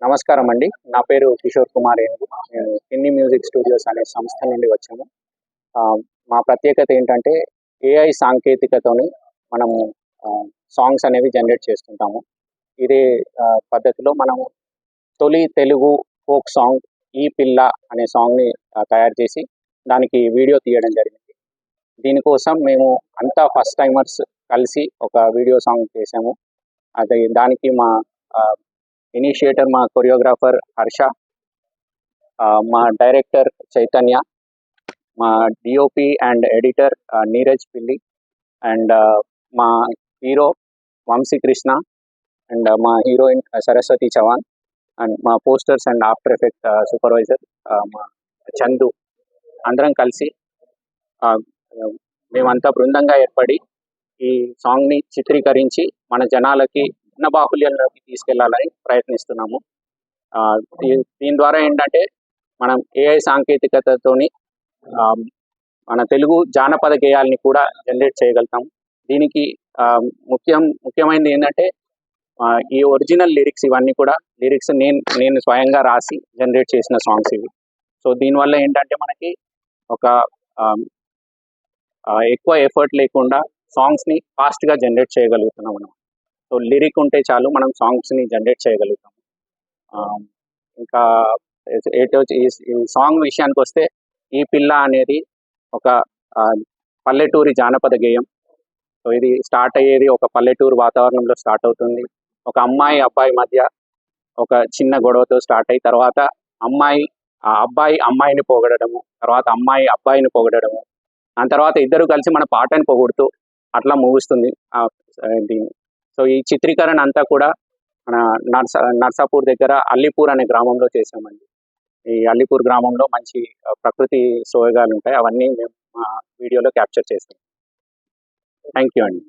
నమస్కారం అండి. నా పేరు కిషోర్ కుమార్ ఏనుగు. నేను కిన్ని మ్యూజిక్ స్టూడియోస్ అనే సంస్థ నుండి వచ్చాము. మా ప్రత్యేకత ఏంటంటే ఏఐ సాంకేతికతోని మనము సాంగ్స్ అనేవి జనరేట్ చేస్తుంటాము. ఇదే పద్ధతిలో మనము తొలి తెలుగు ఫోక్ సాంగ్ 'ఈ పిల్ల' అనే సాంగ్‌ని తయారు చేసి దానికి వీడియో తీయడం జరిగింది. దీనికోసం మేము అంతా ఫస్ట్ టైమర్స్ కలిసి ఒక వీడియో సాంగ్ చేశాము. దానికి మా ఆహ్, ఇనిషియేటర్ మా కొరియోగ్రాఫర్ హర్ష, మా డైరెక్టర్ చైతన్య, మా డిఓపి అండ్ ఎడిటర్ నీరజ్ పిల్లి, అండ్ మా హీరో వంశీకృష్ణ, అండ్ మా హీరోయిన్ సరస్వతి చవాన్, అండ్ మా posters and after effect supervisor మా చందు, అందరం కలిసి మేమంతా బృందంగా ఏర్పడి ఈ సాంగ్ని చిత్రీకరించి మన జనాలకి చిన్న బాహుల్యంలోకి తీసుకెళ్లాలని ప్రయత్నిస్తున్నాము. దీని ద్వారా ఏంటంటే మనం ఏఐ సాంకేతికతతోని మన తెలుగు జానపద గేయాల్ని కూడా జనరేట్ చేయగలుగుతాం. దీనికి ముఖ్యమైనది ఏంటంటే ఈ ఒరిజినల్ లిరిక్స్ ఇవన్నీ కూడా లిరిక్స్ నేను స్వయంగా రాసి జనరేట్ చేసిన సాంగ్స్ ఇవి. సో దీనివల్ల ఏంటంటే మనకి ఒక ఎక్కువ ఎఫర్ట్ లేకుండా సాంగ్స్ని ఫాస్ట్గా జనరేట్ చేయగలుగుతున్నాం మనం. సో లిరిక్ ఉంటే చాలు మనం సాంగ్స్ని జనరేట్ చేయగలుగుతాం. ఇంకా ఈ సాంగ్ విషయానికి వస్తే 'ఈ పిల్ల' అనేది ఒక పల్లెటూరి జానపద గేయం. సో ఇది స్టార్ట్ అయ్యేది ఒక పల్లెటూరు వాతావరణంలో స్టార్ట్ అవుతుంది. ఒక అమ్మాయి అబ్బాయి మధ్య ఒక చిన్న గొడవతో స్టార్ట్ అయ్యి తర్వాత అబ్బాయి అమ్మాయిని పొగడము, తర్వాత అమ్మాయి అబ్బాయిని పొగడము, దాని తర్వాత ఇద్దరు కలిసి మన పాటని పొగుడుతూ అట్లా ముగుస్తుంది దీన్ని. సో ఈ చిత్రీకరణ అంతా కూడా మన నర్సాపూర్ దగ్గర అల్లిపూర్ అనే గ్రామంలో చేసామండి. ఈ అల్లిపూర్ గ్రామంలో మంచి ప్రకృతి సోయగాలు ఉంటాయి, అవన్నీ మేము వీడియోలో క్యాప్చర్ చేసాం. థ్యాంక్ యూ అండి.